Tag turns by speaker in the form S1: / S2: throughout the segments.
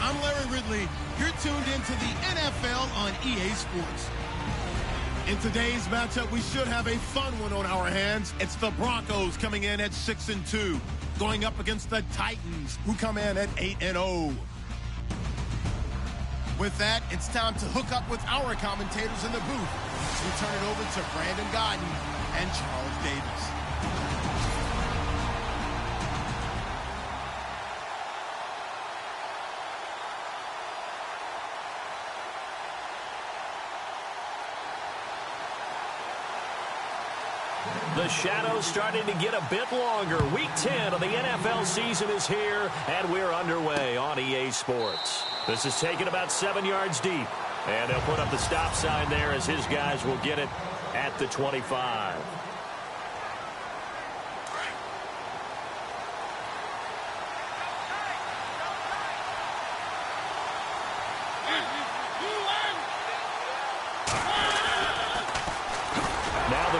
S1: I'm Larry Ridley. You're tuned into the NFL on EA Sports. In today's matchup, we should have a fun one on our hands. It's the Broncos coming in at 6-2, going up against the Titans, who come in at 8-0. With that, it's time to hook up with our commentators in the booth. We turn it over to Brandon Godden and Charles Davis.
S2: The shadow's starting to get a bit longer. Week 10 of the NFL season is here, and we're underway on EA Sports. This is taken about 7 yards deep, and they'll put up the stop sign there as his guys will get it at the 25.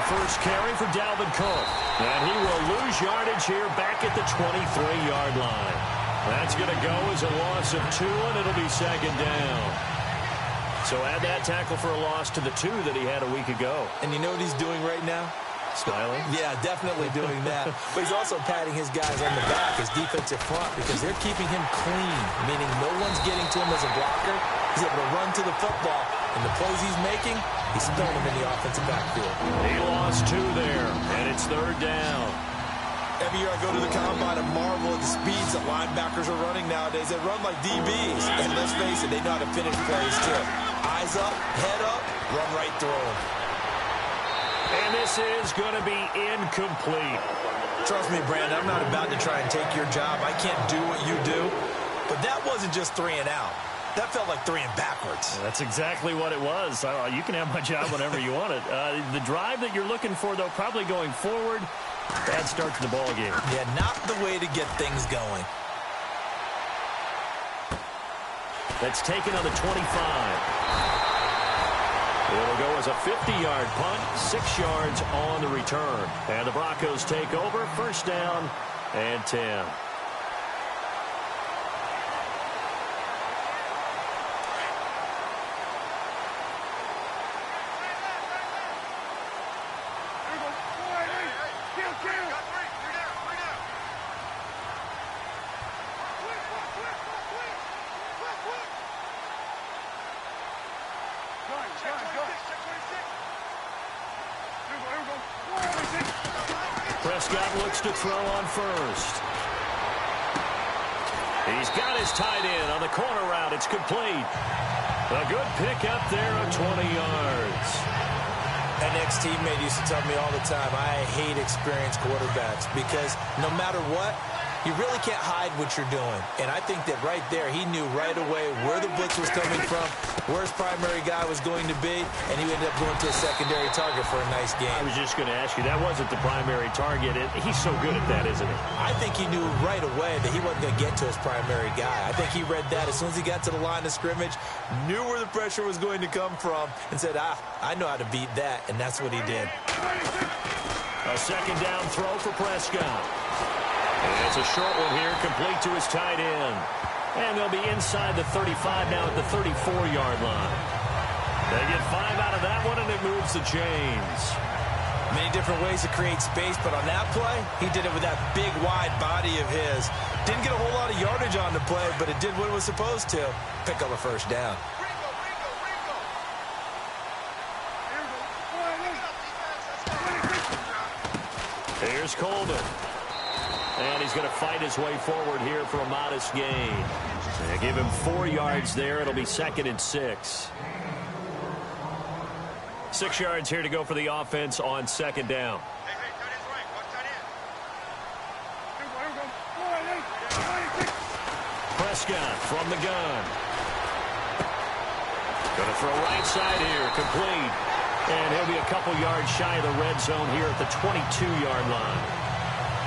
S2: First carry for Dalvin Cook. And he will lose yardage here back at the 23-yard line. That's going to go as a loss of 2, and it'll be second down. So add that tackle for a loss to the 2 that he had a week ago.
S3: And you know what he's doing right now?
S2: Smiling?
S3: Yeah, definitely doing that. But he's also patting his guys on the back, his defensive front, because they're keeping him clean, meaning no one's getting to him as a blocker. He's able to run to the football. And the plays he's making, he's throwing them in the offensive backfield.
S2: He lost 2 there, and it's third down.
S3: Every year I go to the combine and marvel at the speeds that linebackers are running nowadays. They run like DBs. And let's face it, they know how to finish plays too. Eyes up, head up, run right through them.
S2: And this is going to be incomplete.
S3: Trust me, Brandon, I'm not about to try and take your job. I can't do what you do. But that wasn't just 3 and out. That felt like 3 and backwards.
S2: That's exactly what it was. You can have my job whenever you want it. The drive that you're looking for, though, probably going forward, bad start to the ball game.
S3: Yeah, not the way to get things going.
S2: That's taken on the 25. It'll go as a 50-yard punt, 6 yards on the return. And the Broncos take over, first down and 10. Prescott looks to throw on first. He's got his tight end on the corner route. It's complete. A good pick up there of 20 yards.
S3: An ex-teammate used to tell me all the time, I hate experienced quarterbacks because no matter what, you really can't hide what you're doing. And I think that right there, he knew right away where the blitz was coming from, where his primary guy was going to be, and he ended up going to a secondary target for a nice game.
S2: I was just going to ask you, that wasn't the primary target. He's so good at that, isn't he?
S3: I think he knew right away that he wasn't going to get to his primary guy. I think he read that as soon as he got to the line of scrimmage, knew where the pressure was going to come from, and said, I know how to beat that, and that's what he did.
S2: A second down throw for Prescott. And it's a short one here, complete to his tight end. And they'll be inside the 35 now at the 34-yard line. They get 5 out of that one, and it moves the chains.
S3: Many different ways to create space, but on that play, he did it with that big, wide body of his. Didn't get a whole lot of yardage on the play, but it did what it was supposed to. Pick up a first down.
S2: Here's Coleman. And he's going to fight his way forward here for a modest gain. They give him 4 yards there. It'll be second and 6. 6 yards here to go for the offense on second down. Prescott from the gun. Going to throw right side here, complete. And he'll be a couple yards shy of the red zone here at the 22-yard line.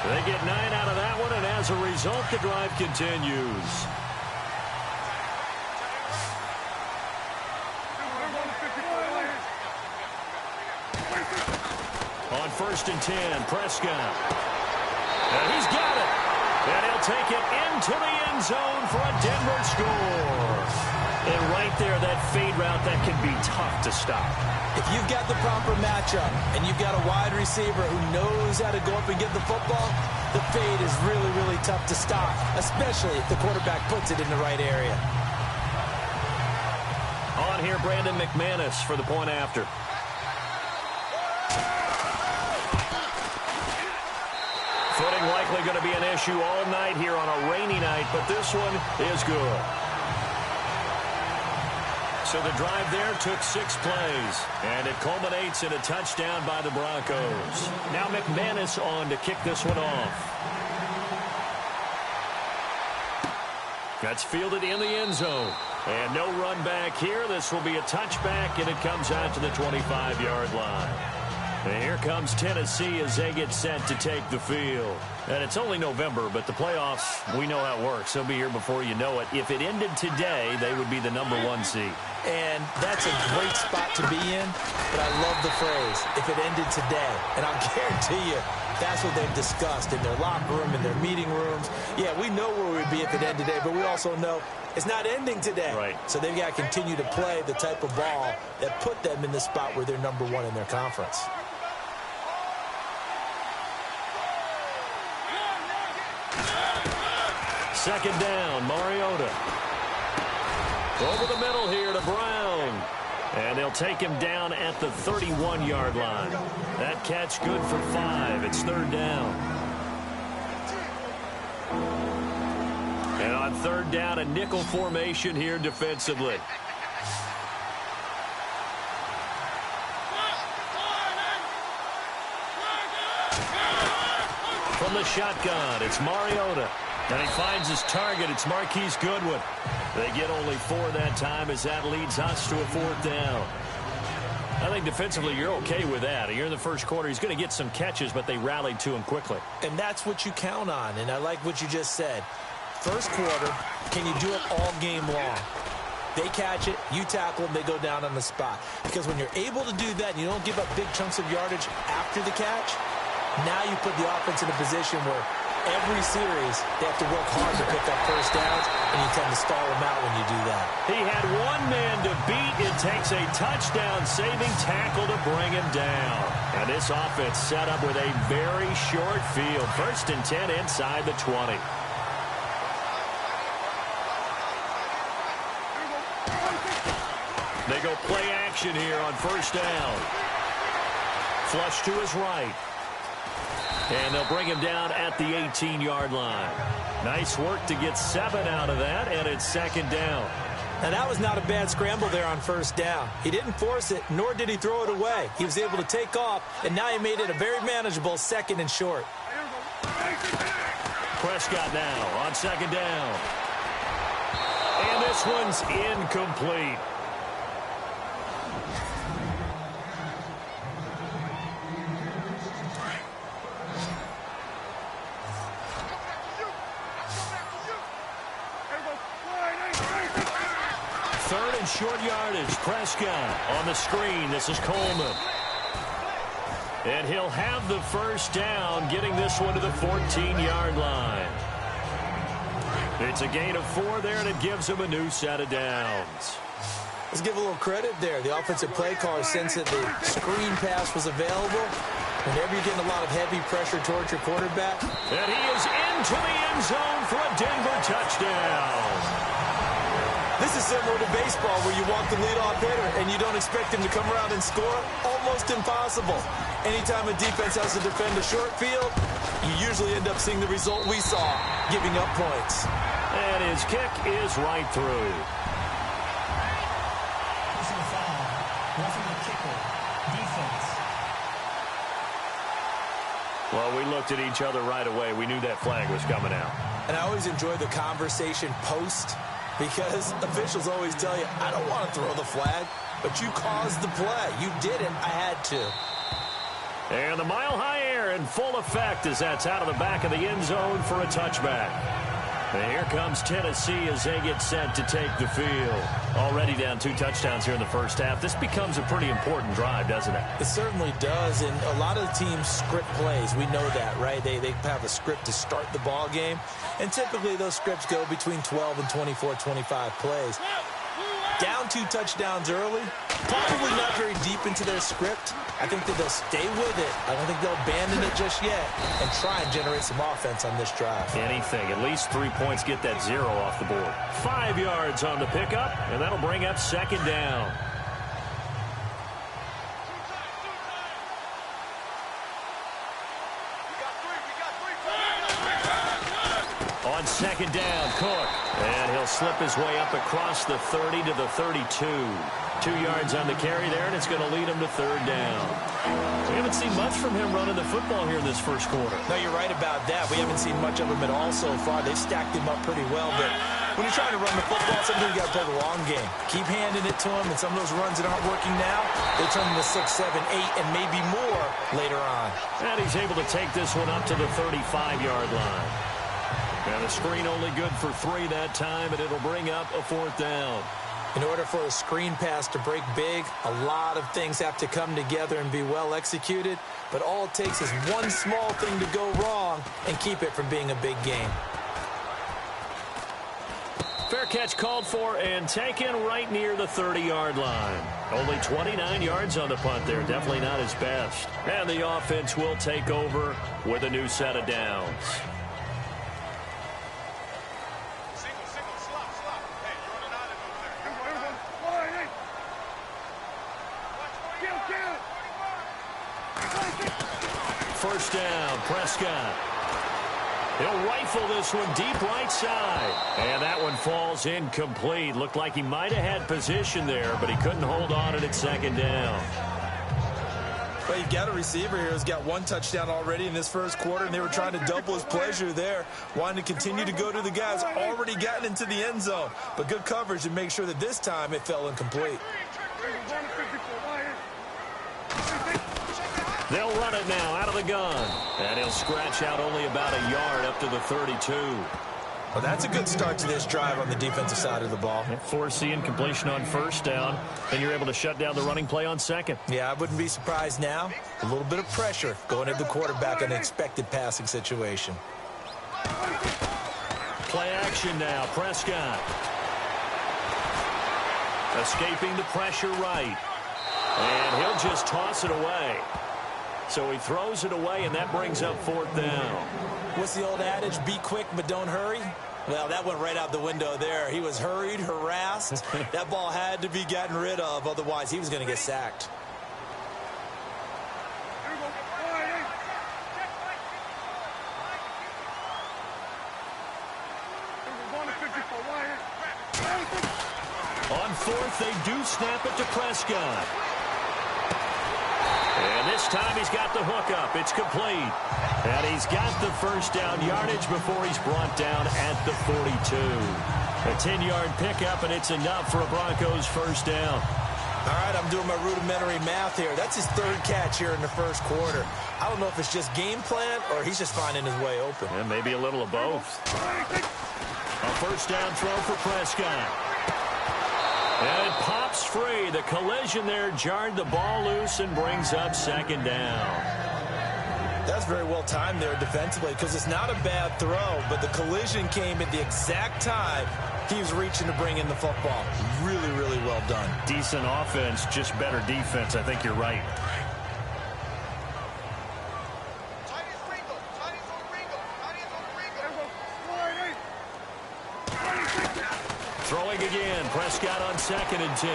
S2: They get 9 out of that one, and as a result, the drive continues. On 1st and 10, Prescott. And he's got it. And he'll take it into the end zone for a Denver score. And right there, that fade route, that can be tough to stop.
S3: If you've got the proper matchup and you've got a wide receiver who knows how to go up and get the football, the fade is really, really tough to stop, especially if the quarterback puts it in the right area.
S2: On here, Brandon McManus for the point after. Footing likely going to be an issue all night here on a rainy night, but this one is good. So the drive there took 6 plays, and it culminates in a touchdown by the Broncos. Now McManus on to kick this one off. That's fielded in the end zone. And no run back here. This will be a touchback, and it comes out to the 25-yard line. And here comes Tennessee as they get set to take the field. And it's only November, but the playoffs, we know how it works. They'll be here before you know it. If it ended today, they would be the #1 seed.
S3: And that's a great spot to be in, but I love the phrase, if it ended today. And I'll guarantee you, that's what they've discussed in their locker room, in their meeting rooms. Yeah, we know where we'd be if it ended today, but we also know it's not ending today.
S2: Right.
S3: So they've got to continue to play the type of ball that put them in the spot where they're #1 in their conference.
S2: Second down, Mariota. Over the middle here to Brown. And they'll take him down at the 31-yard line. That catch good for 5. It's 3rd down. And on 3rd down, a nickel formation here defensively. From the shotgun, it's Mariota. And he finds his target. It's Marquise Goodwin. They get only 4 that time as that leads us to a 4th down. I think defensively you're okay with that. You're in the first quarter. He's going to get some catches, but they rallied to him quickly.
S3: And that's what you count on. And I like what you just said. First quarter, can you do it all game long? They catch it, you tackle them, they go down on the spot. Because when you're able to do that and you don't give up big chunks of yardage after the catch, now you put the offense in a position where every series, they have to work hard to pick up first downs, and you tend to stall them out when you do that.
S2: He had one man to beat. It takes a touchdown-saving tackle to bring him down. And this offense set up with a very short field. 1st and 10 inside the 20. They go play action here on 1st down. Flush to his right. And they'll bring him down at the 18-yard line. Nice work to get 7 out of that, and it's 2nd down.
S3: And that was not a bad scramble there on 1st down. He didn't force it, nor did he throw it away. He was able to take off, and now he made it a very manageable 2nd and short.
S2: Prescott now on 2nd down. And this one's incomplete. Short yardage. Prescott on the screen. This is Coleman. And he'll have the 1st down, getting this one to the 14-yard line. It's a gain of 4 there, and it gives him a new set of downs.
S3: Let's give a little credit there. The offensive play caller sensed that the screen pass was available. Whenever you're getting a lot of heavy pressure towards your quarterback.
S2: And he is into the end zone for a Denver touchdown.
S3: This is similar to baseball where you walk the leadoff hitter and you don't expect him to come around and score. Almost impossible. Anytime a defense has to defend a short field, you usually end up seeing the result we saw, giving up points.
S2: And his kick is right through.
S4: Personal foul. Roughing the kicker. Defense.
S2: Well, we looked at each other right away. We knew that flag was coming out.
S3: And I always enjoy the conversation post, because officials always tell you, I don't want to throw the flag, but you caused the play. You did it. I had to.
S2: And the mile-high air in full effect as that's out of the back of the end zone for a touchback. And here comes Tennessee as they get set to take the field. Already down 2 touchdowns here in the first half. This becomes a pretty important drive, doesn't it?
S3: It certainly does, and a lot of the teams script plays. We know that, right? They have a script to start the ball game, and typically those scripts go between 12 and 24, 25 plays. Down 2 touchdowns early, probably not very deep into their script. I think that they'll stay with it. I don't think they'll abandon it just yet and try and generate some offense on this drive.
S2: Anything. At least 3 points, get that 0 off the board. 5 yards on the pickup, and that'll bring up second down. On second down, Cook. And he'll slip his way up across the 30 to the 32. 2 yards on the carry there, and it's going to lead him to third down. We haven't seen much from him running the football here in this first quarter.
S3: No, you're right about that. We haven't seen much of him at all so far. They've stacked him up pretty well, but when you're trying to run the football, sometimes you got to play the long game. Keep handing it to him, and some of those runs that aren't working now, they turn into 6, 7, 8, and maybe more later on.
S2: And he's able to take this one up to the 35-yard line. And a screen only good for 3 that time, and it'll bring up a fourth down.
S3: In order for a screen pass to break big, a lot of things have to come together and be well executed. But all it takes is one small thing to go wrong and keep it from being a big game.
S2: Fair catch called for and taken right near the 30-yard line. Only 29 yards on the punt there. Definitely not his best. And the offense will take over with a new set of downs. First down, Prescott. He'll rifle this one deep right side. And that one falls incomplete. Looked like he might have had position there, but he couldn't hold on at second down.
S3: Well, you've got a receiver here who's got 1 touchdown already in this first quarter, and they were trying to double his pleasure there, wanting to continue to go to the guys already gotten into the end zone. But good coverage to make sure that this time it fell incomplete.
S2: They'll run it now out of the gun. And he'll scratch out only about a yard up to the 32.
S3: Well, that's a good start to this drive on the defensive side of the ball.
S2: Force the incompletion on first down, and you're able to shut down the running play on second.
S3: Yeah, I wouldn't be surprised now. A little bit of pressure going at the quarterback in an expected passing situation.
S2: Play action now, Prescott. Escaping the pressure right. And he'll just toss it away. So he throws it away, and that brings up fourth down.
S3: What's the old adage? Be quick, but don't hurry. Well, that went right out the window there. He was hurried, harassed. That ball had to be gotten rid of. Otherwise, he was going to get sacked.
S2: On fourth, they do snap it to Prescott. And this time he's got the hook up. It's complete. And he's got the first down yardage before he's brought down at the 42. A 10-yard pickup, and it's enough for a Broncos first down.
S3: All right, I'm doing my rudimentary math here. That's his 3rd catch here in the first quarter. I don't know if it's just game plan or he's just finding his way open.
S2: And maybe a little of both. A first down throw for Prescott. And it pops free. The collision there jarred the ball loose and brings up second down.
S3: That's very well timed there defensively because it's not a bad throw, but the collision came at the exact time he was reaching to bring in the football. Really, really well done.
S2: Decent offense, just better defense. I think you're right. Throwing again, Prescott on 2nd and 10.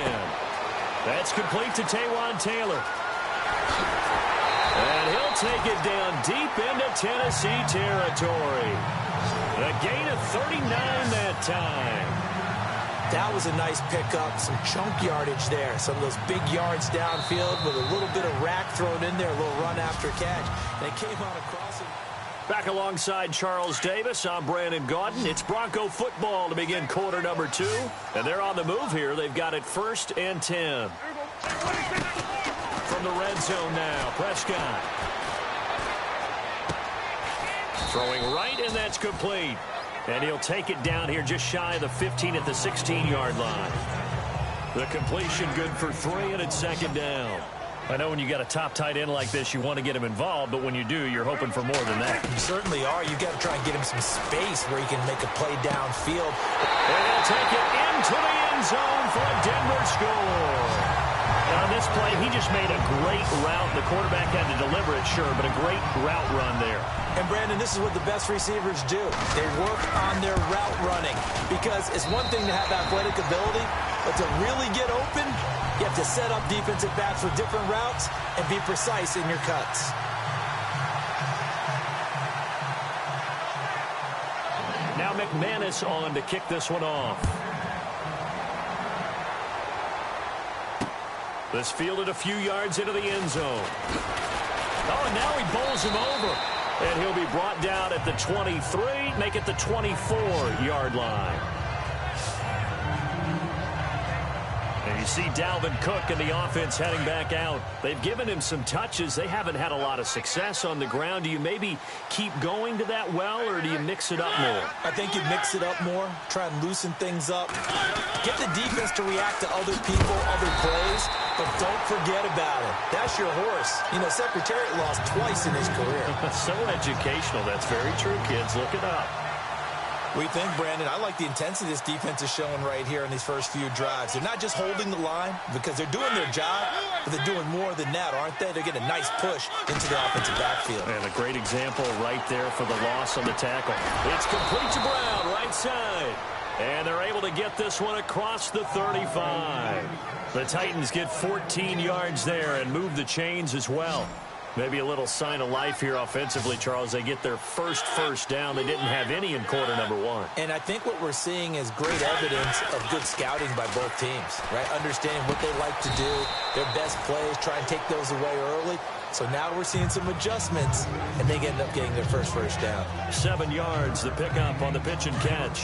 S2: That's complete to Taywan Taylor. And he'll take it down deep into Tennessee territory. A gain of 39 that time.
S3: That was a nice pickup, some chunk yardage there. Some of those big yards downfield with a little bit of rack thrown in there, a little run after catch. And it came out across it.
S2: Back alongside Charles Davis, I'm Brandon Gaudin. It's Bronco football to begin quarter number 2. And they're on the move here. They've got it 1st and 10. From the red zone now, Prescott. Throwing right, and that's complete. And he'll take it down here just shy of the 15 at the 16-yard line. The completion good for 3, and it's second down. I know when you got a top tight end like this, you want to get him involved, but when you do, you're hoping for more than that.
S3: You certainly are. You've got to try and get him some space where he can make a play downfield.
S2: And he'll take it into the end zone for a Denver score. On this play, he just made a great route. The quarterback had to deliver it, sure, but a great route run there.
S3: And, Brandon, this is what the best receivers do. They work on their route running because it's one thing to have athletic ability, but to really get open, you have to set up defensive backs with different routes and be precise in your cuts.
S2: Now McManus on to kick this one off. This fielded a few yards into the end zone. Oh, and now he bowls him over. And he'll be brought down at the 23, make it the 24-yard line. And you see Dalvin Cook and the offense heading back out. They've given him some touches. They haven't had a lot of success on the ground. Do you maybe keep going to that well, or do you mix it up more?
S3: I think you mix it up more, try and loosen things up. Get the defense to react to other people, other plays, but don't forget about it. That's your horse. You know, Secretariat lost twice in his career.
S2: So educational. That's very true, kids. Look it up.
S3: We think, Brandon, I like the intensity this defense is showing right here in these first few drives. They're not just holding the line because they're doing their job, but they're doing more than that, aren't they? They're getting a nice push into the offensive backfield.
S2: And a great example right there for the loss on the tackle. It's complete to Brown, right side. And they're able to get this one across the 35. The Titans get 14 yards there and move the chains as well. Maybe a little sign of life here offensively, Charles. They get their first down. They didn't have any in quarter number 1.
S3: And I think what we're seeing is great evidence of good scouting by both teams, right? Understanding what they like to do, their best plays, try and take those away early. So now we're seeing some adjustments, and they end up getting their first down.
S2: 7 yards, the pickup on the pitch and catch.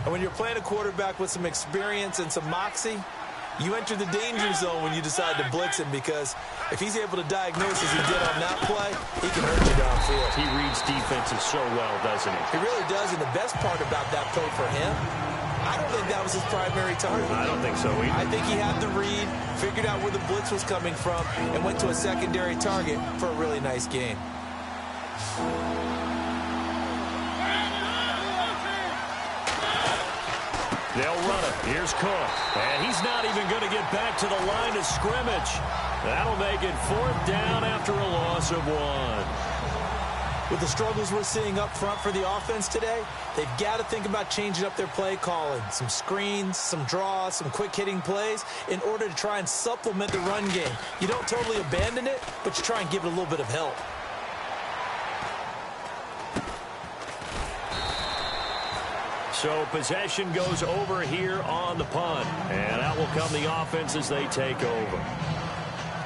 S3: And when you're playing a quarterback with some experience and some moxie, you enter the danger zone when you decide to blitz him, because if he's able to diagnose as he did on that play, he can hurt you downfield.
S2: He reads defenses so well, doesn't he?
S3: He really does, and the best part about that play for him, I don't think that was his primary target.
S2: I don't think so either.
S3: I think he had the read, figured out where the blitz was coming from, and went to a secondary target for a really nice gain.
S2: They'll run it. Here's Cook. And he's not even going to get back to the line of scrimmage. That'll make it 4th down after a loss of 1.
S3: With the struggles we're seeing up front for the offense today, they've got to think about changing up their play calling. Some screens, some draws, some quick-hitting plays in order to try and supplement the run game. You don't totally abandon it, but you try and give it a little bit of help.
S2: So possession goes over here on the punt. And out will come the offense as they take over.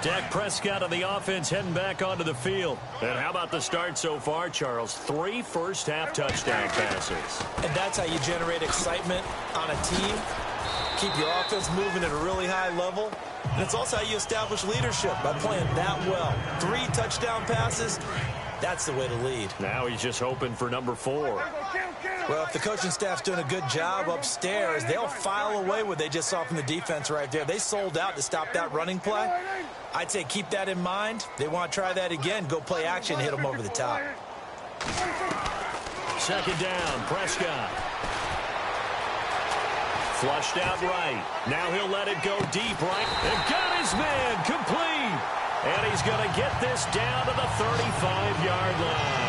S2: Dak Prescott of the offense heading back onto the field. And how about the start so far, Charles? 3 first-half touchdown passes.
S3: And that's how you generate excitement on a team. Keep your offense moving at a really high level. And it's also how you establish leadership, by playing that well. 3 touchdown passes, that's the way to lead.
S2: Now he's just hoping for number 4.
S3: Well, if the coaching staff's doing a good job upstairs, they'll file away what they just saw from the defense right there. They sold out to stop that running play. I'd say keep that in mind. They want to try that again. Go play action, hit them over the top.
S2: 2nd down, Prescott. Flushed out right. Now he'll let it go deep right. And got his man complete. And he's going to get this down to the 35-yard line.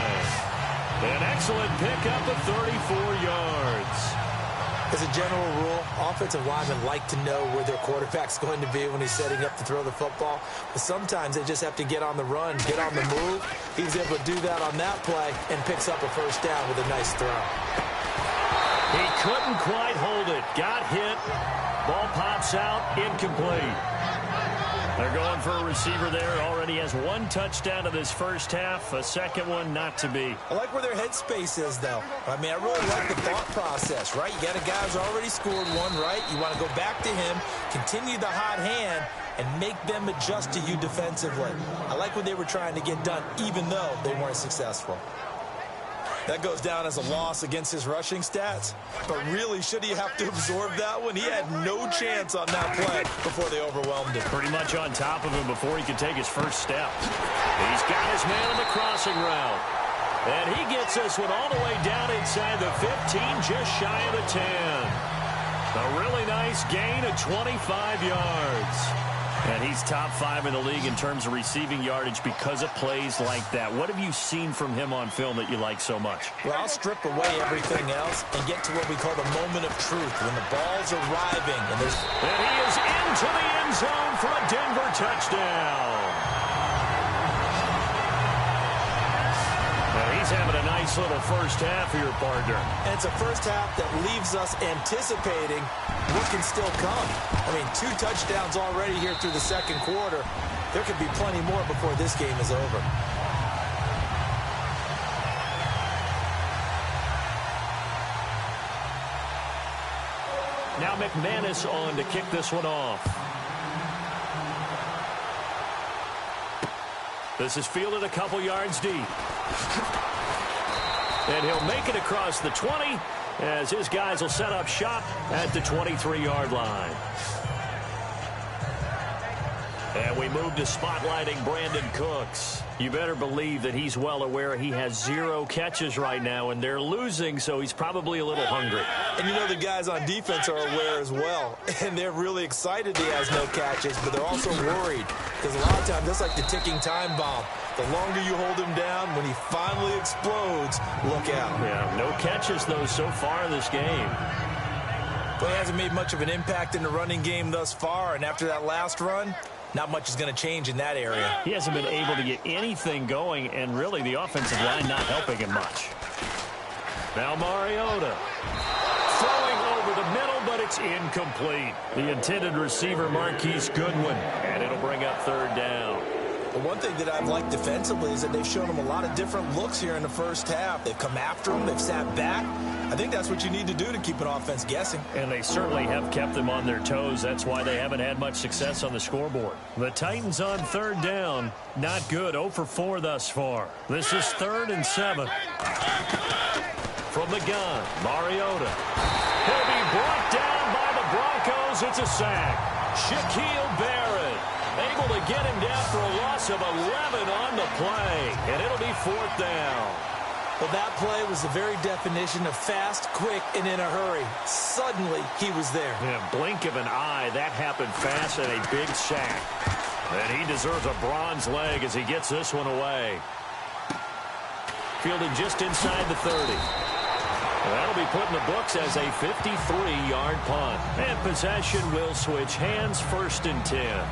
S2: An excellent pickup of 34 yards.
S3: As a general rule, offensive linemen like to know where their quarterback's going to be when he's setting up to throw the football. But sometimes they just have to get on the run, get on the move. He was able to do that on that play and picks up a 1st down with a nice throw.
S2: He couldn't quite hold it. Got hit. Ball pops out. Incomplete. They're going for a receiver there. Already has 1 touchdown in this first half. A second one not to be.
S3: I like where their headspace is, though. I mean, I really like the thought process, right? You got a guy who's already scored 1, right? You want to go back to him, continue the hot hand, and make them adjust to you defensively. I like what they were trying to get done, even though they weren't successful. That goes down as a loss against his rushing stats. But really, should he have to absorb that one? He had no chance on that play before they overwhelmed him.
S2: Pretty much on top of him before he could take his first step. He's got his man on the crossing route. And he gets this one all the way down inside the 15, just shy of the 10. A really nice gain of 25 yards. And he's top 5 in the league in terms of receiving yardage because of plays like that. What have you seen from him on film that you like so much?
S3: Well, I'll strip away everything else and get to what we call the moment of truth, when the ball's arriving. And
S2: he is into the end zone for a Denver touchdown. He's having a nice little first half here, partner.
S3: And it's a first half that leaves us anticipating what can still come. I mean, 2 touchdowns already here through the second quarter. There could be plenty more before this game is over.
S2: Now McManus on to kick this one off. This is fielded a couple yards deep. And he'll make it across the 20 as his guys will set up shop at the 23-yard line. And we move to spotlighting Brandon Cooks. You better believe that he's well aware he has 0 catches right now, and they're losing, so he's probably a little hungry.
S3: And you know the guys on defense are aware as well, and they're really excited he has no catches, but they're also worried because a lot of times that's like the ticking time bomb. The longer you hold him down, when he finally explodes, look out.
S2: Yeah, no catches, though, so far in this game.
S3: But he hasn't made much of an impact in the running game thus far, and after that last run, not much is going to change in that area.
S2: He hasn't been able to get anything going, and really the offensive line not helping him much. Now Mariota throwing over the middle, but it's incomplete. The intended receiver, Marquise Goodwin, and it'll bring up 3rd down.
S3: The one thing that I've liked defensively is that they've shown him a lot of different looks here in the first half. They've come after him. They've sat back. I think that's what you need to do to keep an offense guessing.
S2: And they certainly have kept them on their toes. That's why they haven't had much success on the scoreboard. The Titans on 3rd down. Not good. 0 for 4 thus far. This is 3rd and 7. From the gun, Mariota. He'll be brought down by the Broncos. It's a sack. Shaquille Barrett able to get him down for a loss of 11 on the play. And it'll be 4th down.
S3: Well, that play was the very definition of fast, quick, and in a hurry. Suddenly, he was there.
S2: In a blink of an eye, that happened fast and a big sack. And he deserves a bronze leg as he gets this one away. Fielded just inside the 30. That'll be put in the books as a 53-yard punt. And possession will switch hands, 1st and 10.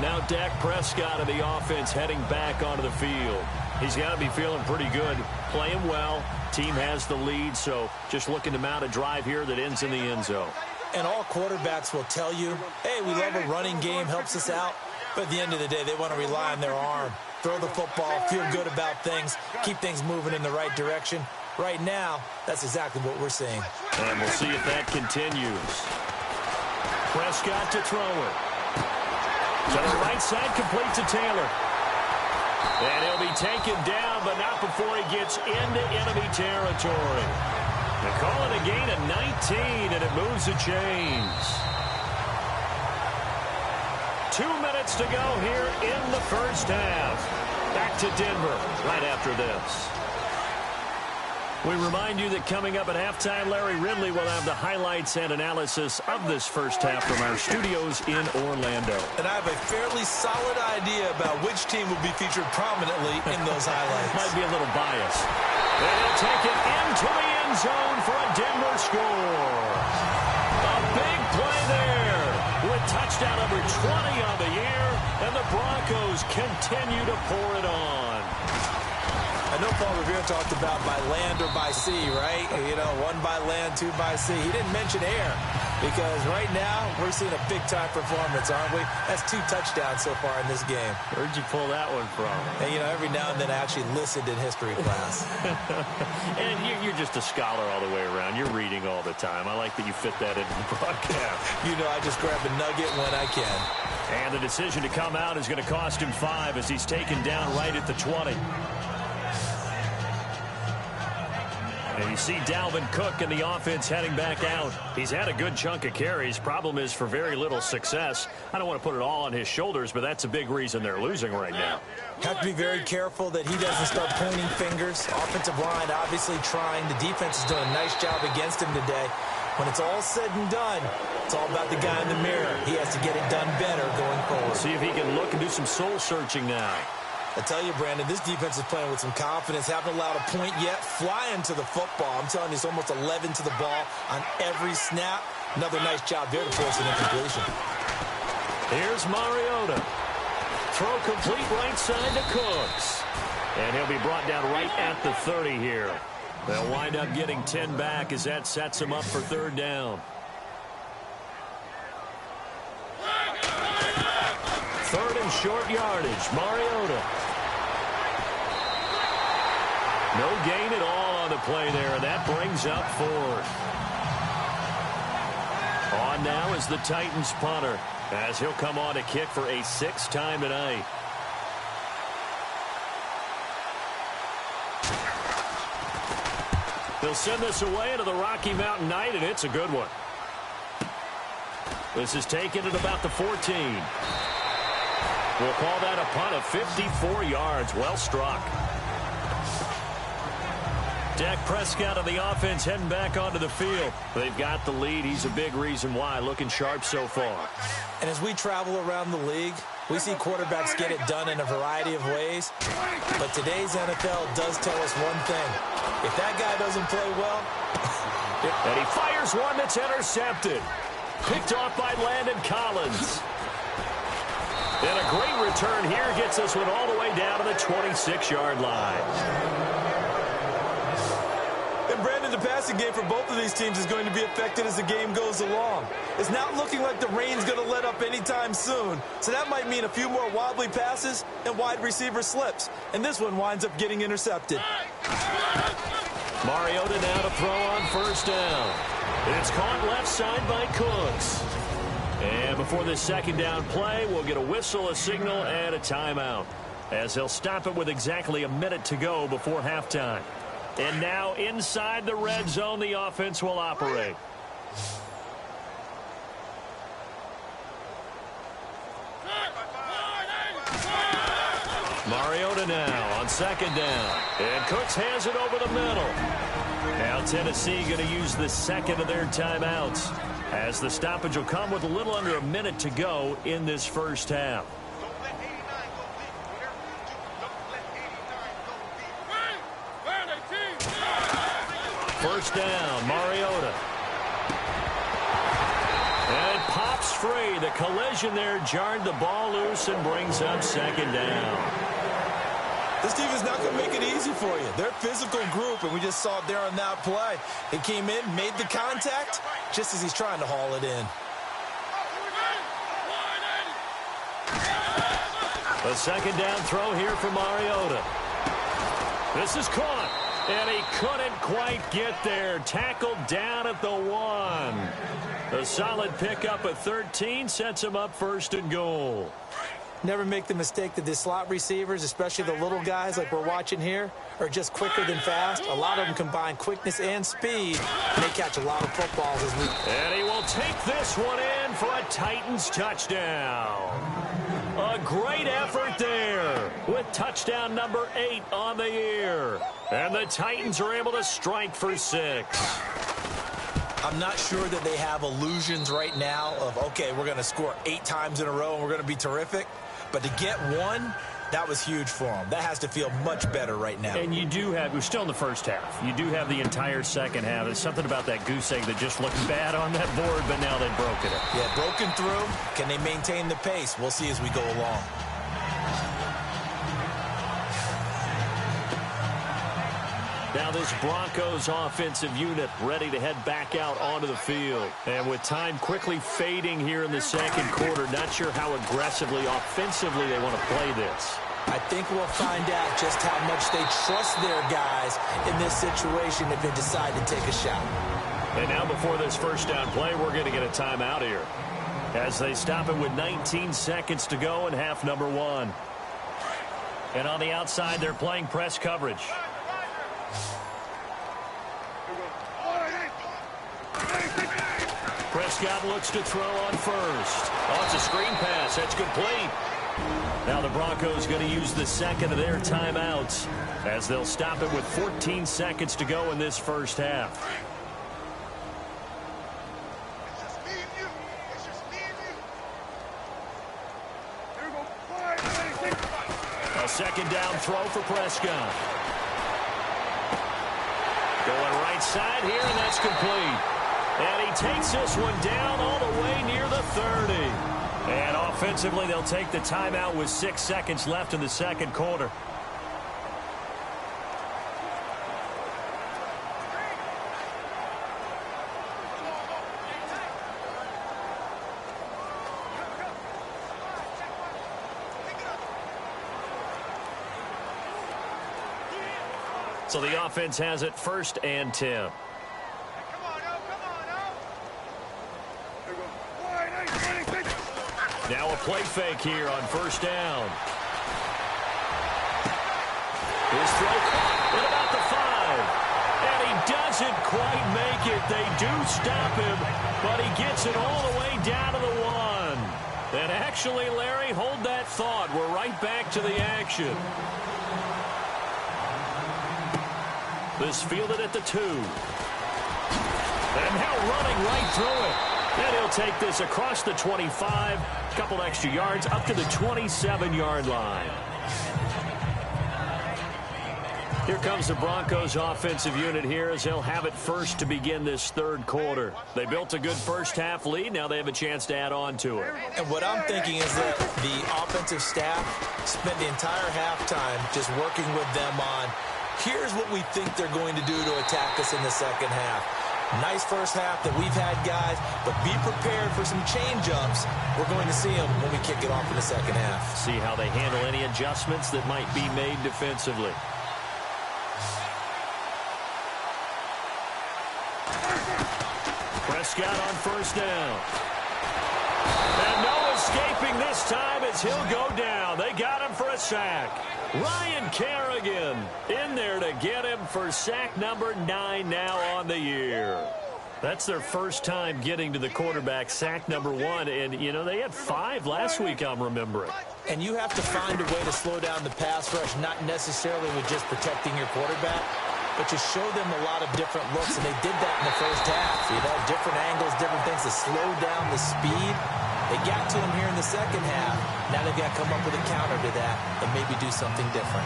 S2: Now Dak Prescott of the offense heading back onto the field. He's got to be feeling pretty good, playing well. Team has the lead, so just looking to mount a drive here that ends in the end zone.
S3: And all quarterbacks will tell you, hey, we love a running game, helps us out. But at the end of the day, they want to rely on their arm. Throw the football, feel good about things, keep things moving in the right direction. Right now, that's exactly what we're seeing.
S2: And we'll see if that continues. Prescott to throw it. To the right side, complete to Taylor. And he'll be taken down, but not before he gets into enemy territory. They call it a gain of 19, and it moves the chains. 2 minutes to go here in the first half. Back to Denver right after this. We remind you that coming up at halftime, Larry Ridley will have the highlights and analysis of this first half from our studios in Orlando.
S3: And I have a fairly solid idea about which team will be featured prominently in those highlights.
S2: Might be a little biased. And he'll take it into the end zone for a Denver score. A big play there with touchdown number 20 on the year, and the Broncos continue to pour it on.
S3: I know Paul Revere talked about by land or by sea, right? You know, 1 by land, 2 by sea. He didn't mention air because right now we're seeing a big-time performance, aren't we? That's 2 touchdowns so far in this game.
S2: Where'd you pull that one from?
S3: And, you know, every now and then I actually listened in history class.
S2: And you're just a scholar all the way around. You're reading all the time. I like that you fit that into the broadcast.
S3: You know, I just grab a nugget when I can.
S2: And the decision to come out is going to cost him 5 as he's taken down right at the 20. And you see Dalvin Cook and the offense heading back out. He's had a good chunk of carries. Problem is for very little success. I don't want to put it all on his shoulders, but that's a big reason they're losing right now.
S3: Have to be very careful that he doesn't start pointing fingers. Offensive line obviously trying. The defense is doing a nice job against him today. When it's all said and done, it's all about the guy in the mirror. He has to get it done better going forward.
S2: See if he can look and do some soul searching now.
S3: I tell you, Brandon, this defense is playing with some confidence. Haven't allowed a point yet. Flying to the football. I'm telling you, it's almost 11 to the ball on every snap. Another nice job there to force an incompletion.
S2: Here's Mariota. Throw complete right side to Cooks. And he'll be brought down right at the 30 here. They'll wind up getting 10 back as that sets him up for third down. Third and short yardage. Mariota. No gain at all on the play there, and that brings up fourth. On now is the Titans punter, as he'll come on to kick for a 6th time tonight. They'll send this away into the Rocky Mountain night, and it's a good one. This is taken at about the 14. We'll call that a punt of 54 yards. Well struck. Dak Prescott of the offense heading back onto the field. They've got the lead. He's a big reason why. Looking sharp so far.
S3: And as we travel around the league, we see quarterbacks get it done in a variety of ways. But today's NFL does tell us one thing. If that guy doesn't play well...
S2: And he fires one that's intercepted. Picked off by Landon Collins. And a great return here gets this one all the way down to the 26-yard line.
S3: And Brandon, the passing game for both of these teams is going to be affected as the game goes along. It's not looking like the rain's going to let up anytime soon. So that might mean a few more wobbly passes and wide receiver slips. And this one winds up getting intercepted.
S2: Mariota now to throw on first down. It's caught left side by Cooks. And before this second down play, we'll get a whistle, a signal, and a timeout, as he'll stop it with exactly a minute to go before halftime. And now inside the red zone, the offense will operate. Mariota now on second down. And Cooks has it over the middle. Now Tennessee going to use the second of their timeouts, as the stoppage will come with a little under a minute to go in this first half. First down, Mariota. And it pops free. The collision there jarred the ball loose and brings up second down.
S3: This team is not going to make it easy for you. They're a physical group, and we just saw it there on that play. He came in, made the contact, just as he's trying to haul it in.
S2: The second down throw here for Mariota. This is caught, and he couldn't quite get there. Tackled down at the 1. A solid pickup at 13 sets him up first and goal.
S3: Never make the mistake that the slot receivers, especially the little guys like we're watching here, are just quicker than fast. A lot of them combine quickness and speed, and they catch a lot of footballs as we...
S2: And he will take this one in for a Titans touchdown. A great effort there with touchdown number 8 on the year. And the Titans are able to strike for 6.
S3: I'm not sure that they have illusions right now of, okay, we're going to score 8 times in a row and we're going to be terrific. But to get one, that was huge for them. That has to feel much better right now.
S2: And you do have, we're still in the first half. You do have the entire second half. There's something about that goose egg that just looked bad on that board, but now they've broken it.
S3: Yeah, broken through. Can they maintain the pace? We'll see as we go along.
S2: Now this Broncos offensive unit ready to head back out onto the field. And with time quickly fading here in the second quarter, not sure how aggressively, offensively they want to play this.
S3: I think we'll find out just how much they trust their guys in this situation if they decide to take a shot.
S2: And now before this first down play, we're going to get a timeout here, as they stop it with 19 seconds to go in half number 1. And on the outside, they're playing press coverage. Prescott looks to throw on first. Oh, it's a screen pass. That's complete. Now the Broncos going to use the second of their timeouts as they'll stop it with 14 seconds to go in this first half. A second down throw for Prescott. Going right side here, and that's complete. And he takes this one down all the way near the 30. And offensively, they'll take the timeout with 6 seconds left in the second quarter. So the offense has it 1st and 10. Now a play fake here on 1st down. His throw caught at about the 5. And he doesn't quite make it. They do stop him, but he gets it all the way down to the 1. And actually, Larry, hold that thought. We're right back to the action. This fielded at the 2. And now running right through it. And he'll take this across the 25. A couple extra yards up to the 27-yard line. Here comes the Broncos offensive unit here as they'll have it first to begin this third quarter. They built a good first half lead. Now they have a chance to add on to it.
S3: And what I'm thinking is that the offensive staff spent the entire halftime just working with them on, here's what we think they're going to do to attack us in the second half. Nice first half that we've had, guys, but be prepared for some change-ups. We're going to see them when we kick it off in the second half.
S2: See how they handle any adjustments that might be made defensively. Prescott on 1st down. And no escaping this time as he'll go down. They got him for a sack. Ryan Kerrigan in there to get him for sack number 9 now on the year. That's their first time getting to the quarterback, sack number 1. And, you know, they had 5 last week, I'm remembering.
S3: And you have to find a way to slow down the pass rush, not necessarily with just protecting your quarterback, but you show them a lot of different looks, and they did that in the first half. You know, different angles, different things to slow down the speed. They got to him here in the second half. Now they've got to come up with a counter to that and maybe do something different.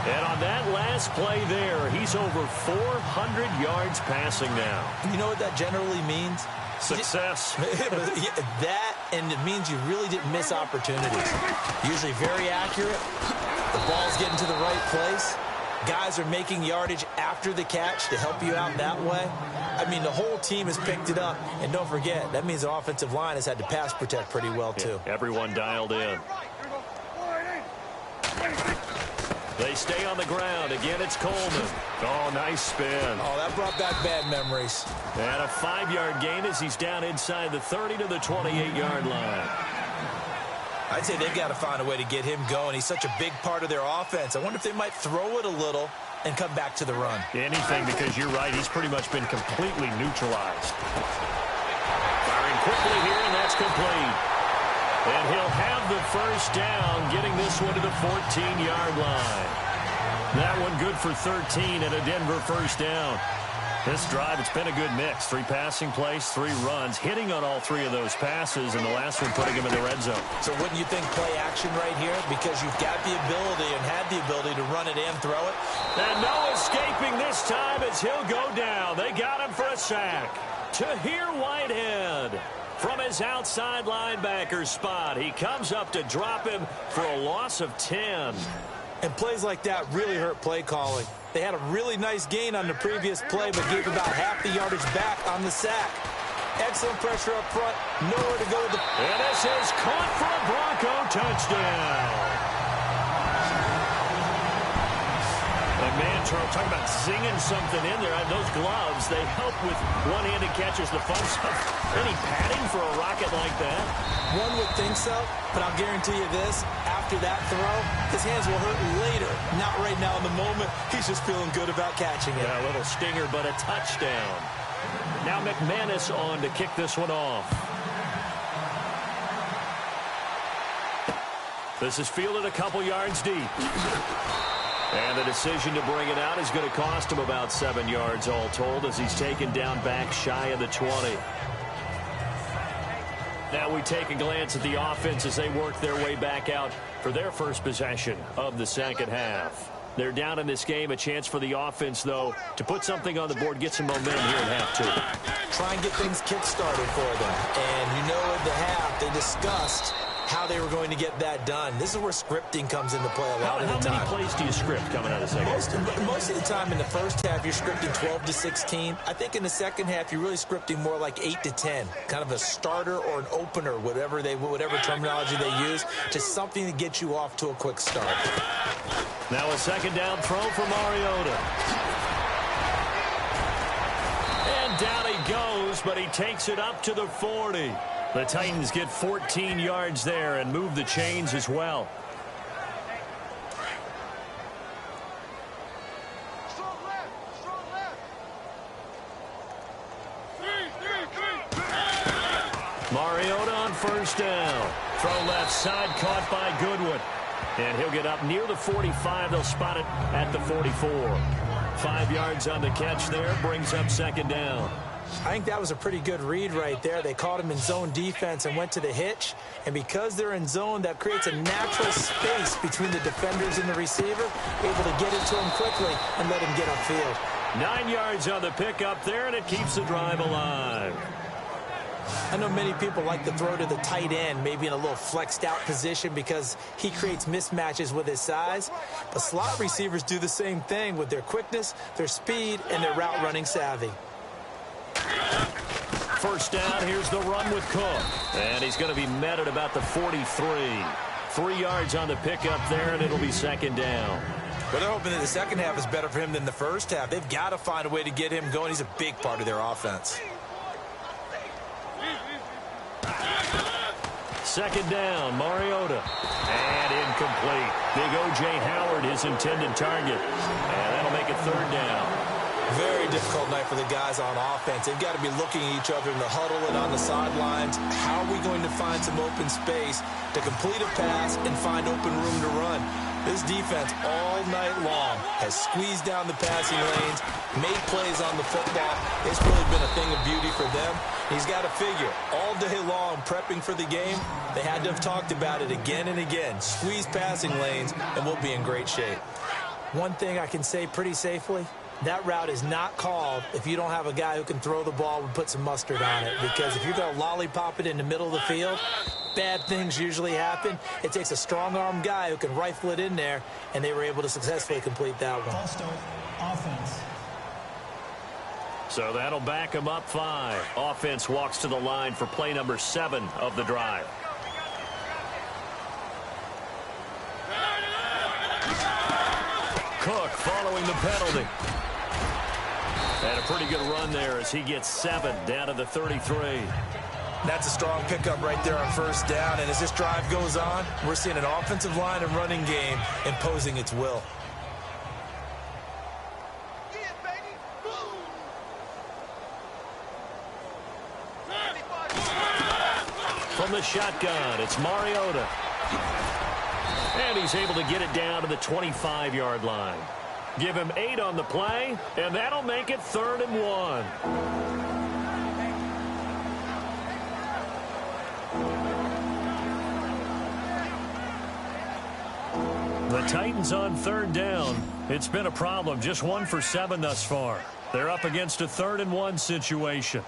S2: And on that last play there, he's over 400 yards passing now.
S3: You know what that generally means?
S2: Success.
S3: That, and it means you really didn't miss opportunities. Usually very accurate. The ball's getting to the right place. Guys are making yardage after the catch to help you out that way. I mean, the whole team has picked it up. And don't forget, that means the offensive line has had to pass protect pretty well, too.
S2: Yeah, everyone dialed in. They stay on the ground. Again, it's Coleman. Oh, nice spin.
S3: Oh, that brought back bad memories.
S2: And a 5-yard gain as he's down inside the 30 to the 28-yard line.
S3: I'd say they've got to find a way to get him going. He's such a big part of their offense. I wonder if they might throw it a little and come back to the run.
S2: Anything, because you're right. He's pretty much been completely neutralized. Firing quickly here, and that's complete. And he'll have the first down, getting this one to the 14-yard line. That one good for 13 and a Denver first down. This drive, it's been a good mix. 3 passing plays, 3 runs, hitting on all 3 of those passes, and the last one putting him in the red zone.
S3: So wouldn't you think play action right here? Because you've got the ability and had the ability to run it and throw it.
S2: And no escaping this time as he'll go down. They got him for a sack. Tahir Whitehead from his outside linebacker spot. He comes up to drop him for a loss of 10.
S3: And plays like that really hurt play calling. They had a really nice gain on the previous play, but gave about half the yardage back on the sack. Excellent pressure up front. Nowhere to go with the...
S2: And this is caught for a Bronco touchdown. And man, Charles, talking about zinging something in there. Those gloves, they help with one-handed catches, the fun stuff. Any padding for a rocket like that?
S3: One would think so, but I'll guarantee you this. After that throw, his hands will hurt later. Not right now in the moment. He's just feeling good about catching it.
S2: Yeah, a little stinger, but a touchdown. Now McManus on to kick this one off. This is fielded a couple yards deep. And the decision to bring it out is going to cost him about 7 yards all told as he's taken down back shy of the 20. Now we take a glance at the offense as they work their way back out for their first possession of the second half. They're down in this game. A chance for the offense, though, to put something on the board, get some momentum here at half two.
S3: Try and get things kick-started for them. And you know at the half they discussed how they were going to get that done. This is where scripting comes into play a lot of the time.
S2: How many plays do you script coming out of the second half?
S3: Most of the time in the first half, you're scripting 12 to 16. I think in the second half, you're really scripting more like 8 to 10. Kind of a starter or an opener, whatever terminology they use, just something to get you off to a quick start.
S2: Now a second down throw for Mariota. And down he goes, but he takes it up to the 40. The Titans get 14 yards there and move the chains as well. Mariota on first down. Throw left side, caught by Goodwin. And he'll get up near the 45. They'll spot it at the 44. 5 yards on the catch there, brings up second down.
S3: I think that was a pretty good read right there. They caught him in zone defense and went to the hitch. And because they're in zone, that creates a natural space between the defenders and the receiver, able to get it to him quickly and let him get upfield.
S2: 9 yards on the pickup there, and it keeps the drive alive.
S3: I know many people like to throw to the tight end, maybe in a little flexed out position because he creates mismatches with his size. But slot receivers do the same thing with their quickness, their speed, and their route running savvy.
S2: First down, here's the run with Cook. And he's going to be met at about the 43. 3 yards on the pickup there, and it'll be second down.
S3: Well, they're hoping that the second half is better for him than the first half. They've got to find a way to get him going. He's a big part of their offense.
S2: Second down, Mariota. And incomplete. Big O.J. Howard, his intended target. And that'll make it third down.
S3: Very difficult night for the guys on offense. They've got to be looking at each other in the huddle and on the sidelines. How are we going to find some open space to complete a pass and find open room to run? This defense all night long has squeezed down the passing lanes, made plays on the football. It's really been a thing of beauty for them. He's got to figure all day long prepping for the game. They had to have talked about it again and again. Squeeze passing lanes and we'll be in great shape. One thing I can say pretty safely, that route is not called if you don't have a guy who can throw the ball and put some mustard on it. Because if you're going to lollipop it in the middle of the field, bad things usually happen. It takes a strong-arm guy who can rifle it in there, and they were able to successfully complete that one.
S4: False start, offense.
S2: So that'll back him up 5. Offense walks to the line for play number 7 of the drive. Cook following the penalty. And a pretty good run there as he gets 7 down to the 33.
S3: That's a strong pickup right there on first down. And as this drive goes on, we're seeing an offensive line and running game imposing its will.
S2: From the shotgun, it's Mariota. And he's able to get it down to the 25-yard line. Give him 8 on the play, and that'll make it 3rd and 1. The Titans on 3rd down. It's been a problem. Just 1 for 7 thus far. They're up against a 3rd and 1 situation.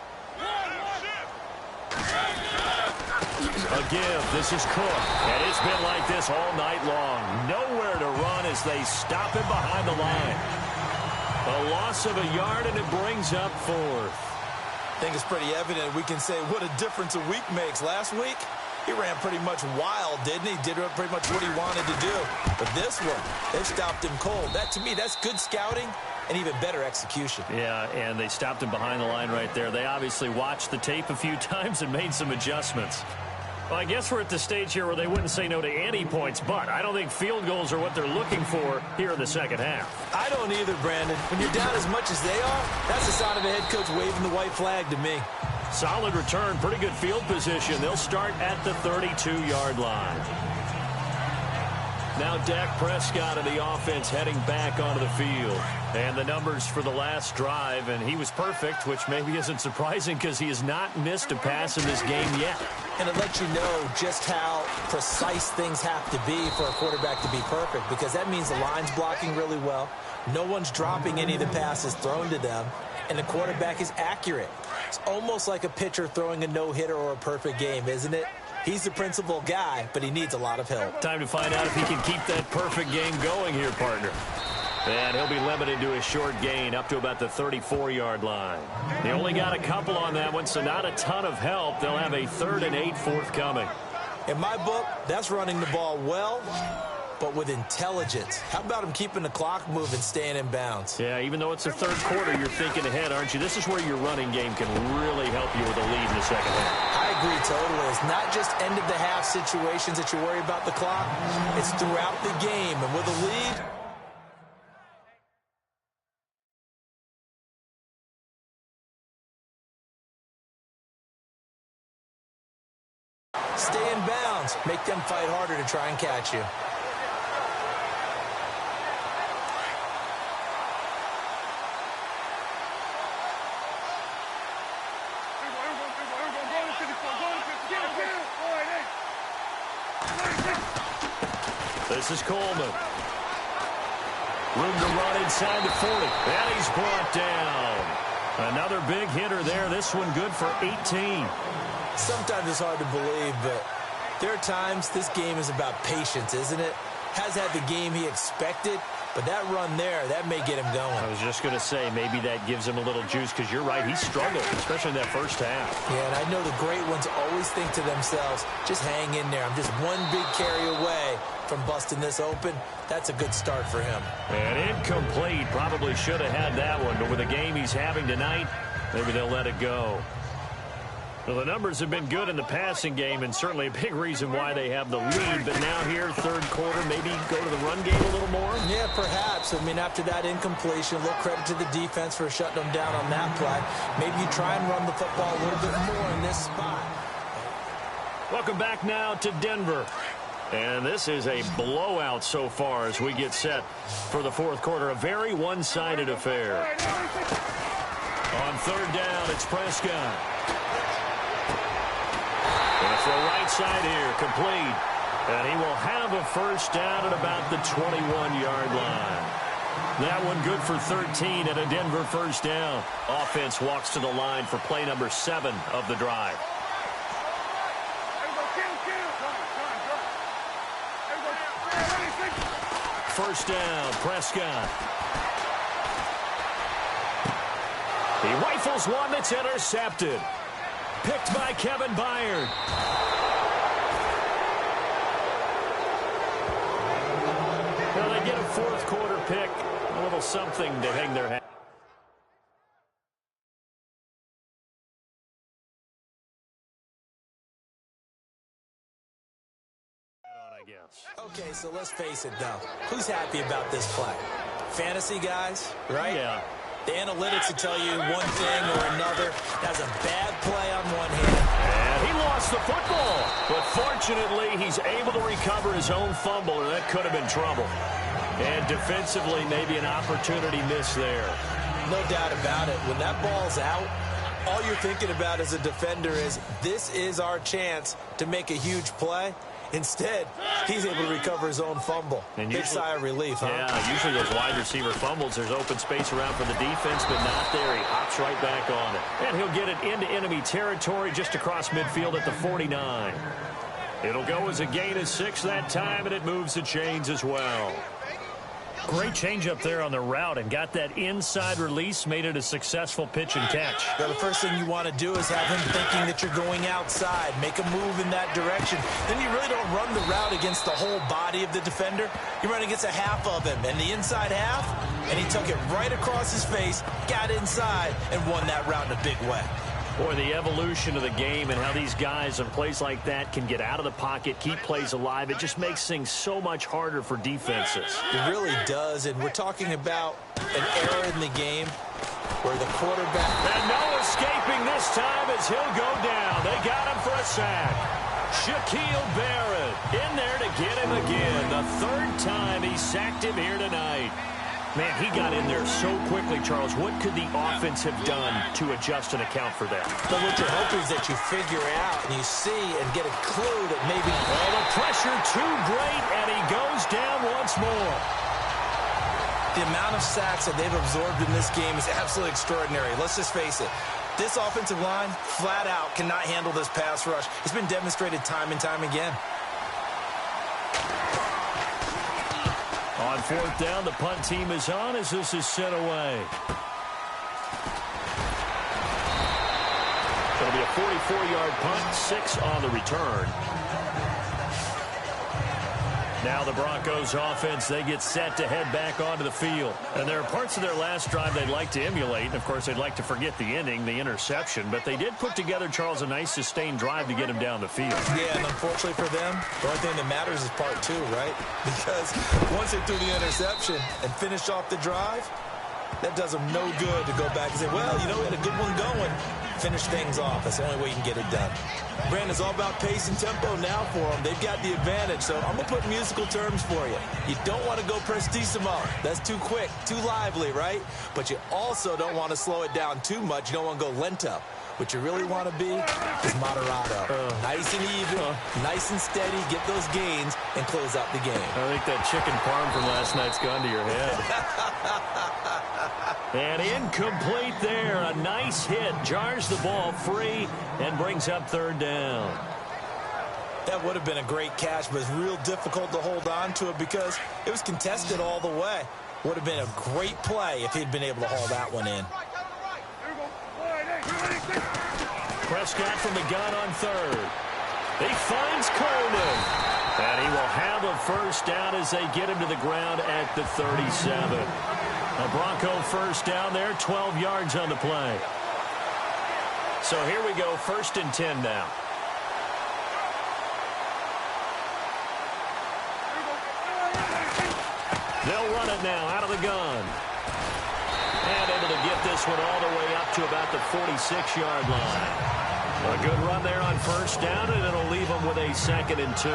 S2: A give. This is Cook. And it's been like this all night long. Nowhere to run as they stop him behind the line. A loss of a yard, and it brings up 4th.
S3: I think it's pretty evident. We can say what a difference a week makes. Last week, he ran pretty much wild, didn't he? Did pretty much what he wanted to do. But this one, they stopped him cold. That, to me, that's good scouting and even better execution.
S2: Yeah, and they stopped him behind the line right there. They obviously watched the tape a few times and made some adjustments. Well, I guess we're at the stage here where they wouldn't say no to any points, but I don't think field goals are what they're looking for here in the second half.
S3: I don't either, Brandon. When you're down as much as they are, that's the sign of a head coach waving the white flag to me.
S2: Solid return, pretty good field position. They'll start at the 32-yard line. Now Dak Prescott of the offense heading back onto the field. And the numbers for the last drive, and he was perfect, which maybe isn't surprising because he has not missed a pass in this game yet.
S3: And it lets you know just how precise things have to be for a quarterback to be perfect, because that means the line's blocking really well. No one's dropping any of the passes thrown to them, and the quarterback is accurate. It's almost like a pitcher throwing a no-hitter or a perfect game, isn't it? He's the principal guy, but he needs a lot of help.
S2: Time to find out if he can keep that perfect game going here, partner. And he'll be limited to a short gain up to about the 34-yard line. They only got a couple on that one, so not a ton of help. They'll have a 3rd and 8 forthcoming.
S3: In my book, that's running the ball well, but with intelligence. How about him keeping the clock moving, staying in bounds?
S2: Yeah, even though it's the third quarter, you're thinking ahead, aren't you? This is where your running game can really help you with a lead in the second half.
S3: I agree totally. It's not just end-of-the-half situations that you worry about the clock. It's throughout the game, and with a lead, stay in bounds. Make them fight harder to try and catch you.
S2: This is Coleman. Room to run inside the 40. And he's brought down. Another big hitter there. This one good for 18.
S3: Sometimes it's hard to believe, but there are times this game is about patience, isn't it? Has had the game he expected, but that run there, that may get him going.
S2: I was just going to say, maybe that gives him a little juice, because you're right, he struggled, especially in that first half.
S3: Yeah, and I know the great ones always think to themselves, just hang in there. I'm just one big carry away from busting this open. That's a good start for him.
S2: And incomplete. Probably should have had that one, but with the game he's having tonight, maybe they'll let it go. Well, the numbers have been good in the passing game, and certainly a big reason why they have the lead. But now here, third quarter, maybe go to the run game a little more?
S3: Yeah, perhaps. I mean, after that incompletion, a little credit to the defense for shutting them down on that play. Maybe you try and run the football a little bit more in this spot.
S2: Welcome back now to Denver. And this is a blowout so far as we get set for the fourth quarter. A very one-sided affair. On third down, it's Prescott. And it's the right side here, complete. And he will have a first down at about the 21-yard line. That one good for 13 at a Denver first down. Offense walks to the line for play number 7 of the drive. First down, Prescott. He rifles one that's intercepted. Picked by Kevin Byard. Well, they get a fourth quarter pick. A little something to hang their hat.
S3: Okay, so let's face it, though. Who's happy about this play? Fantasy guys, right?
S2: Yeah.
S3: The analytics will tell you one thing or another. That's a bad play on one hand.
S2: And he lost the football. But fortunately, he's able to recover his own fumble, or that could have been trouble. And defensively, maybe an opportunity missed there.
S3: No doubt about it. When that ball's out, all you're thinking about as a defender is, this is our chance to make a huge play. Instead, he's able to recover his own fumble. And big sigh of relief, huh?
S2: Yeah, usually those wide receiver fumbles, there's open space around for the defense, but not there. He hops right back on it. And he'll get it into enemy territory just across midfield at the 49. It'll go as a gain of 6 that time, and it moves the chains as well. Great change up there on the route and got that inside release, made it a successful pitch and catch.
S3: Well, the first thing you want to do is have him thinking that you're going outside, make a move in that direction. Then you really don't run the route against the whole body of the defender. You run against a half of him, and the inside half, and he took it right across his face, got inside, and won that route in a big way.
S2: Or the evolution of the game and how these guys on plays like that can get out of the pocket, keep plays alive. It just makes things so much harder for defenses.
S3: It really does, and we're talking about an error in the game where the quarterback...
S2: And no escaping this time as he'll go down. They got him for a sack. Shaquille Barrett in there to get him again. The third time he sacked him here tonight. Man, he got in there so quickly, Charles. What could the offense have done to adjust and account for that?
S3: But what you're hoping is that you figure out and you see and get a clue that maybe...
S2: Oh, the pressure too great, and he goes down once more.
S3: The amount of sacks that they've absorbed in this game is absolutely extraordinary. Let's just face it. This offensive line, flat out, cannot handle this pass rush. It's been demonstrated time and time again.
S2: On fourth down, the punt team is on as this is sent away. It'll be a 44-yard punt, 6 on the return. Now the Broncos offense, they get set to head back onto the field. And there are parts of their last drive they'd like to emulate. And, of course, they'd like to forget the ending, the interception. But they did put together, Charles, a nice sustained drive to get him down the field.
S3: Yeah, and unfortunately for them, the only thing that matters is part 2, right? Because once they threw the interception and finished off the drive, that does them no good to go back and say, well, you know, we had a good one going. Finish things off. That's the only way you can get it done. Brandon, it's all about pace and tempo now for them. They've got the advantage, so I'm going to put musical terms for you. You don't want to go prestissimo. That's too quick, too lively, right? But you also don't want to slow it down too much. You don't want to go lento. What you really want to be is moderato. Nice and even, nice and steady, get those gains, and close out the game.
S2: I think that chicken parm from last night's gone to your head. And incomplete there. A nice hit. Jars the ball free and brings up third down.
S3: That would have been a great catch, but it's real difficult to hold on to it because it was contested all the way. Would have been a great play if he'd been able to haul that one in.
S2: Prescott from the gun on third. He finds Coleman. And he will have a first down as they get him to the ground at the 37. A Bronco first down there, 12 yards on the play. So here we go, 1st and 10 now. They'll run it now out of the gun. And able to get this one all the way up to about the 46-yard line. A good run there on first down, and it'll leave them with a 2nd and 2.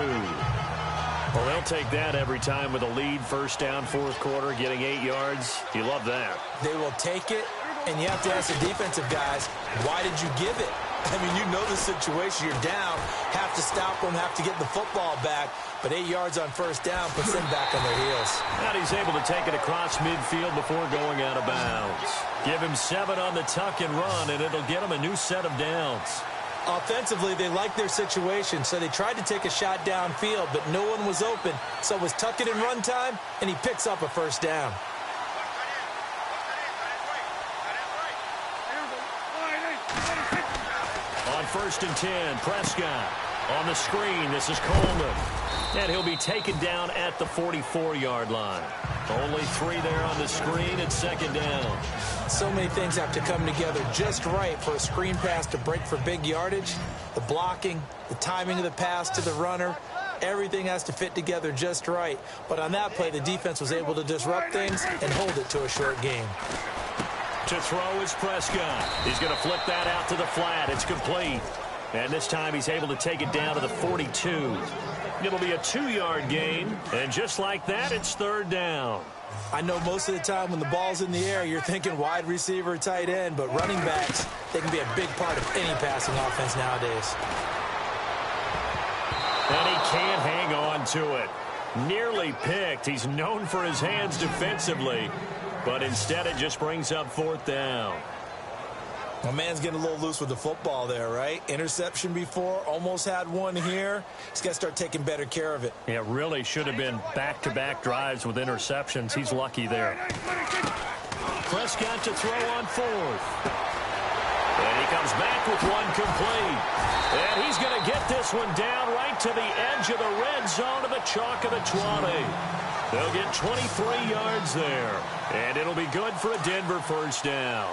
S2: Well, they'll take that every time with a lead, first down, fourth quarter, getting 8 yards. You love that.
S3: They will take it, and you have to ask the defensive guys, why did you give it? I mean, you know the situation. You're down, have to stop them, have to get the football back. But 8 yards on first down puts them back on their heels.
S2: And he's able to take it across midfield before going out of bounds. Give him 7 on the tuck and run, and it'll get him a new set of downs.
S3: Offensively, they like their situation, so they tried to take a shot downfield, but no one was open. So it was tuck it and run time, and he picks up a first down.
S2: On 1st and 10, Prescott on the screen. This is Coleman. And he'll be taken down at the 44-yard line. Only 3 there on the screen at 2nd down.
S3: So many things have to come together just right for a screen pass to break for big yardage. The blocking, the timing of the pass to the runner, everything has to fit together just right. But on that play, the defense was able to disrupt things and hold it to a short game.
S2: To throw is Prescott. He's going to flip that out to the flat. It's complete. And this time he's able to take it down to the 42. It'll be a 2-yard gain. And just like that, it's 3rd down.
S3: I know most of the time when the ball's in the air, you're thinking wide receiver, tight end. But running backs, they can be a big part of any passing offense nowadays.
S2: And he can't hang on to it. Nearly picked. He's known for his hands defensively. But instead, it just brings up 4th down.
S3: My man's getting a little loose with the football there, right? Interception before, almost had one here. He's got to start taking better care of it.
S2: Yeah, really should have been back-to-back drives with interceptions. He's lucky there. Prescott to throw on 4th. And he comes back with one complete. And he's going to get this one down right to the edge of the red zone to the chalk of the 20. They'll get 23 yards there. And it'll be good for a Denver first down.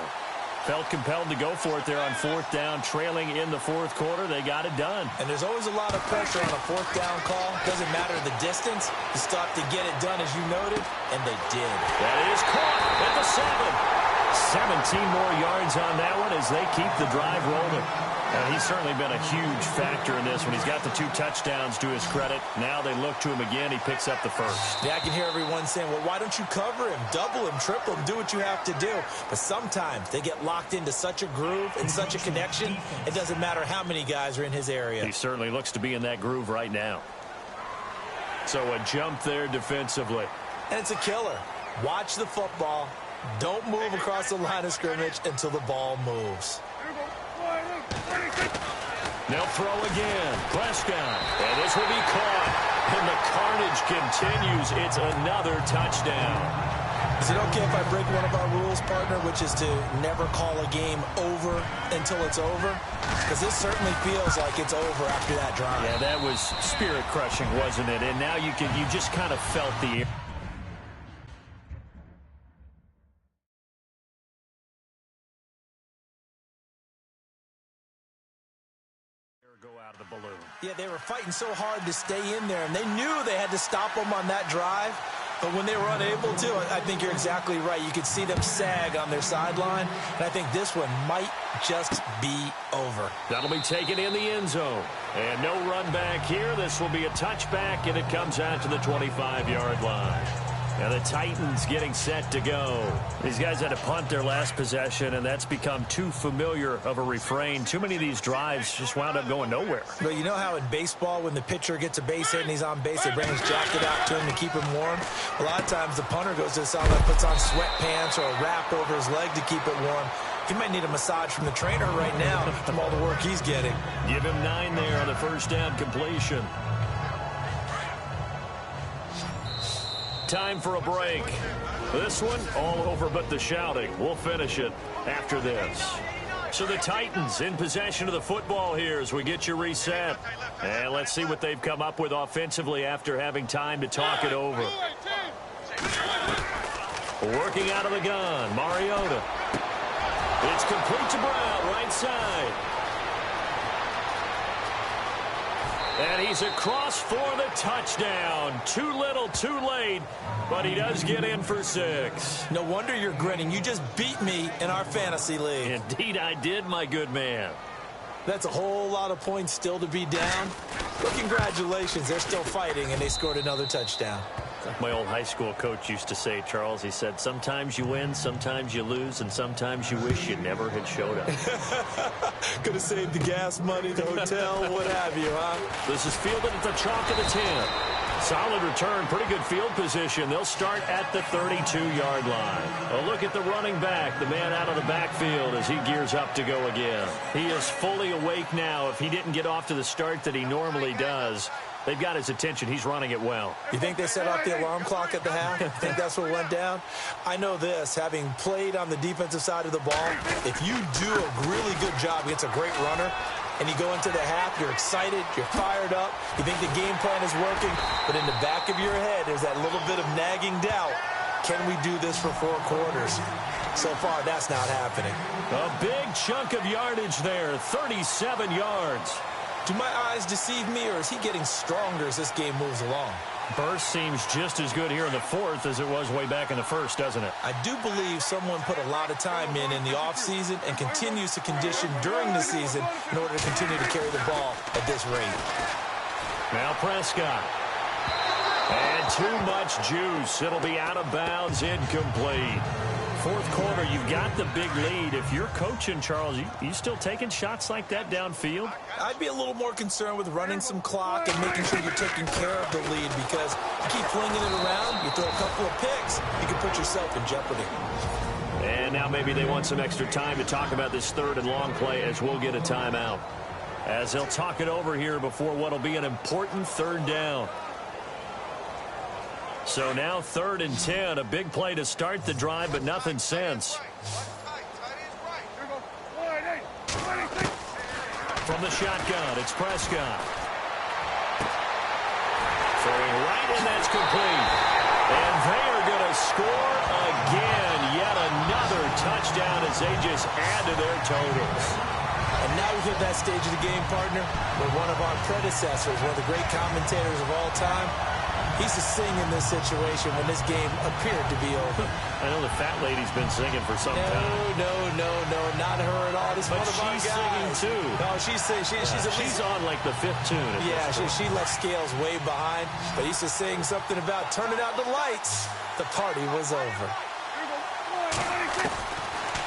S2: Felt compelled to go for it there on fourth down, trailing in the fourth quarter. They got it done.
S3: And there's always a lot of pressure on a fourth down call. Doesn't matter the distance. You stop to get it done, as you noted, and they did.
S2: That is caught at the 7. 17 more yards on that one as they keep the drive rolling. He's certainly been a huge factor in this when he's got the 2 touchdowns to his credit. Now they look to him again. He picks up the first.
S3: Yeah, I can hear everyone saying, well, why don't you cover him, double him, triple him, do what you have to do. But sometimes they get locked into such a groove and such a connection, it doesn't matter how many guys are in his area.
S2: He certainly looks to be in that groove right now. So a jump there defensively.
S3: And it's a killer. Watch the football. Don't move across the line of scrimmage until the ball moves.
S2: They'll throw again. Prescott. And this will be caught. And the carnage continues. It's another touchdown.
S3: Is it okay if I break one of our rules, partner, which is to never call a game over until it's over? Because this certainly feels like it's over after that drive.
S2: Yeah, that was spirit-crushing, wasn't it? And now you just kind of felt the... go out of the balloon.
S3: Yeah, they were fighting so hard to stay in there, and they knew they had to stop them on that drive. But when they were unable to, I think you're exactly right. You could see them sag on their sideline, and I think this one might just be over.
S2: That'll be taken in the end zone. And no run back here. This will be a touchback, and it comes out to the 25-yard line. Now the Titans getting set to go. These guys had to punt their last possession, and that's become too familiar of a refrain. Too many of these drives just wound up going nowhere.
S3: Well, you know how in baseball, when the pitcher gets a base hit and he's on base, they bring his jacket out to him to keep him warm? A lot of times the punter goes to the sideline, puts on sweatpants or a wrap over his leg to keep it warm. He might need a massage from the trainer right now from all the work he's getting.
S2: Give him 9 there on the first down completion. Time for a break. This one, all over but the shouting. We'll finish it after this. So the Titans in possession of the football here as we get you reset. And let's see what they've come up with offensively after having time to talk it over. Working out of the gun, Mariota. It's complete to Brown, right side. And he's across for the touchdown. Too little, too late, but he does get in for 6.
S3: No wonder you're grinning. You just beat me in our fantasy league.
S2: Indeed I did, my good man.
S3: That's a whole lot of points still to be down. But congratulations, they're still fighting, and they scored another touchdown.
S2: Like my old high school coach used to say, Charles, he said, sometimes you win, sometimes you lose, and sometimes you wish you never had showed up.
S3: Could have saved the gas money, the hotel, what have you, huh?
S2: This is fielded at the chalk of the 10. Solid return, pretty good field position. They'll start at the 32-yard line. A look at the running back, the man out of the backfield as he gears up to go again. He is fully awake now. If he didn't get off to the start that he normally does, they've got his attention. He's running it well.
S3: You think they set off the alarm clock at the half? You think that's what went down? I know this, having played on the defensive side of the ball, if you do a really good job against a great runner, and you go into the half, you're excited, you're fired up, you think the game plan is working, but in the back of your head, there's that little bit of nagging doubt. Can we do this for 4 quarters? So far, that's not happening.
S2: A big chunk of yardage there, 37 yards.
S3: Do my eyes deceive me, or is he getting stronger as this game moves along?
S2: Burst seems just as good here in the 4th as it was way back in the 1st, doesn't it?
S3: I do believe someone put a lot of time in the offseason and continues to condition during the season in order to continue to carry the ball at this rate.
S2: Now Prescott. And too much juice. It'll be out of bounds, incomplete. 4th quarter, you've got the big lead. If you're coaching, Charles, you still taking shots like that downfield?
S3: I'd be a little more concerned with running some clock and making sure you're taking care of the lead, because you keep flinging it around, you throw a couple of picks, you can put yourself in jeopardy.
S2: And now maybe they want some extra time to talk about this 3rd and long play as we'll get a timeout. As they'll talk it over here before what'll be an important 3rd down. So now 3rd and 10, a big play to start the drive, but nothing since. From the shotgun, it's Prescott. Throwing right, and that's complete. And they are going to score again. Yet another another touchdown as they just add to their totals.
S3: And now we hit that stage of the game, partner, where one of our predecessors, one of the great commentators of all time, he used to sing in this situation when this game appeared to be over.
S2: I know the fat lady's been singing for some time.
S3: No, not her at all. This is
S2: but
S3: one of our
S2: she's
S3: guys.
S2: singing too.
S3: No, she's
S2: on like the fifth tune.
S3: Yeah, she left Scales way behind, but he used to sing something about turning out the lights. The party was over.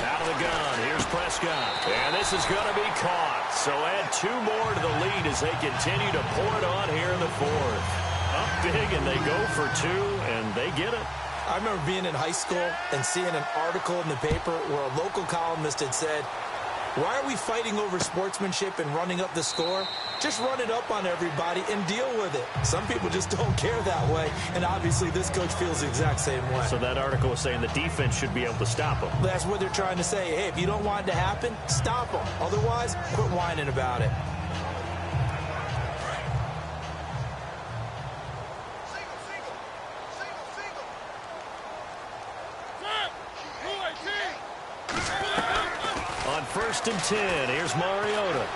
S2: Out of the gun, here's Prescott. And this is going to be caught. So add 2 more to the lead as they continue to pour it on here in the fourth. Up big, and they go for 2, and they get it.
S3: I remember being in high school and seeing an article in the paper where a local columnist had said, why are we fighting over sportsmanship and running up the score? Just run it up on everybody and deal with it. Some people just don't care that way, and obviously this coach feels the exact same way.
S2: So that article was saying the defense should be able to stop them.
S3: That's what they're trying to say. Hey, if you don't want it to happen, stop them. Otherwise, quit whining about it.
S2: On 1st and 10, here's Mariota.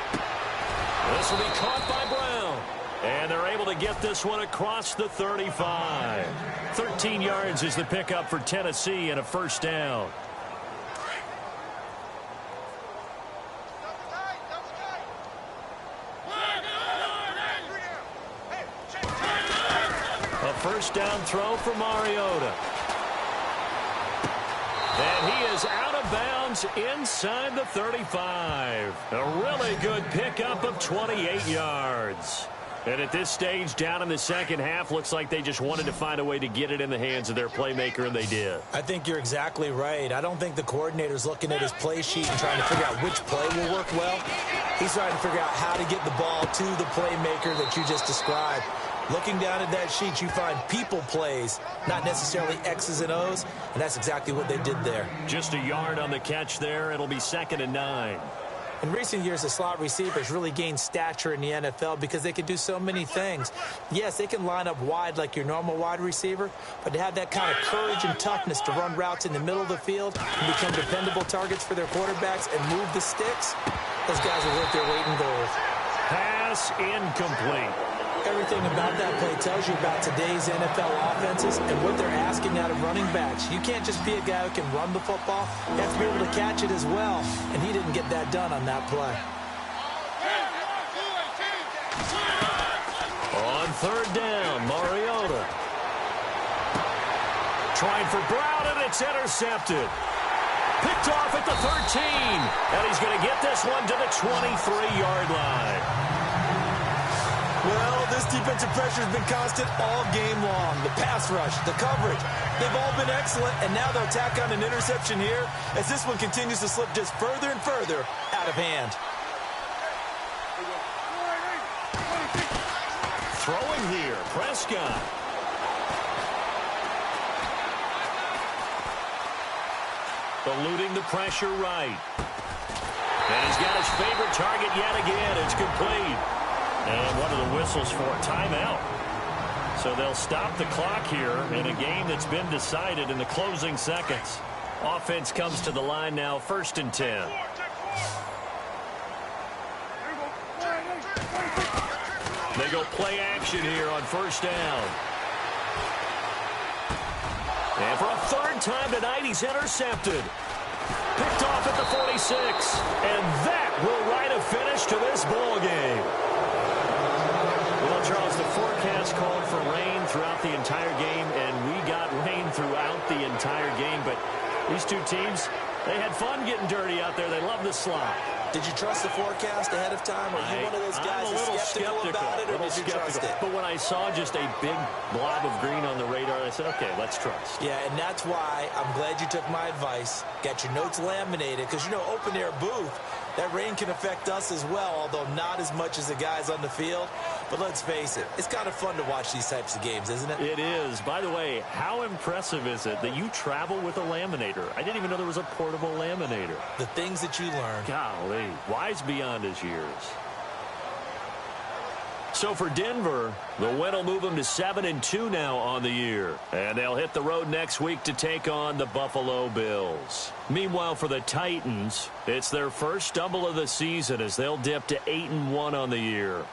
S2: This will be caught by Brown. And they're able to get this one across the 35. 13 yards is the pickup for Tennessee and a first down. A first down throw for Mariota. And he is out of bounds inside the 35. A really good pickup of 28 yards. And at this stage, down in the second half, looks like they just wanted to find a way to get it in the hands of their playmaker, and they did.
S3: I think you're exactly right. I don't think the coordinator's looking at his play sheet and trying to figure out which play will work well. He's trying to figure out how to get the ball to the playmaker that you just described. Looking down at that sheet, you find people plays, not necessarily X's and O's, and that's exactly what they did there.
S2: Just a yard on the catch there. It'll be 2nd and 9.
S3: In recent years, the slot receivers really gained stature in the NFL because they can do so many things. Yes, they can line up wide like your normal wide receiver, but to have that kind of courage and toughness to run routes in the middle of the field and become dependable targets for their quarterbacks and move the sticks, those guys are worth their weight in gold.
S2: Pass incomplete.
S3: Everything about that play tells you about today's NFL offenses and what they're asking out of running backs. You can't just be a guy who can run the football. You have to be able to catch it as well, and he didn't get that done on that play.
S2: On 3rd down, Mariota. Trying for Brown, and it's intercepted. Picked off at the 13, and he's going to get this one to the 23-yard line.
S3: Well, this defensive pressure has been constant all game long. The pass rush, the coverage, they've all been excellent, and now they'll tack on an interception here as this one continues to slip just further and further out of hand.
S2: Throwing here, Prescott. Eluding the pressure right. And he's got his favorite target yet again. It's complete. And one of the whistles for a timeout. So they'll stop the clock here in a game that's been decided in the closing seconds. Offense comes to the line now, 1st and 10. They go play action here on 1st down. And for a 3rd time tonight, he's intercepted. Picked off at the 46. And that will write a finish to this ball game. Well, Charles, the forecast called for rain throughout the entire game, and we got rain throughout the entire game. But these two teams, they had fun getting dirty out there. They love the slop.
S3: Did you trust the forecast ahead of time? Are you one of those guys who's skeptical about it, or did you trust it?
S2: But when I saw just a big blob of green on the radar, I said, okay, let's trust.
S3: Yeah, and that's why I'm glad you took my advice. Got your notes laminated, because, you know, open-air booth, that rain can affect us as well, although not as much as the guys on the field. But let's face it, it's kind of fun to watch these types of games, isn't it?
S2: It is. By the way, how impressive is it that you travel with a laminator? I didn't even know there was a portable laminator.
S3: The things that you learn.
S2: Golly, wise beyond his years. So for Denver, the win will move them to 7-2 now on the year. And they'll hit the road next week to take on the Buffalo Bills. Meanwhile, for the Titans, it's their first stumble of the season as they'll dip to 8-1 on the year.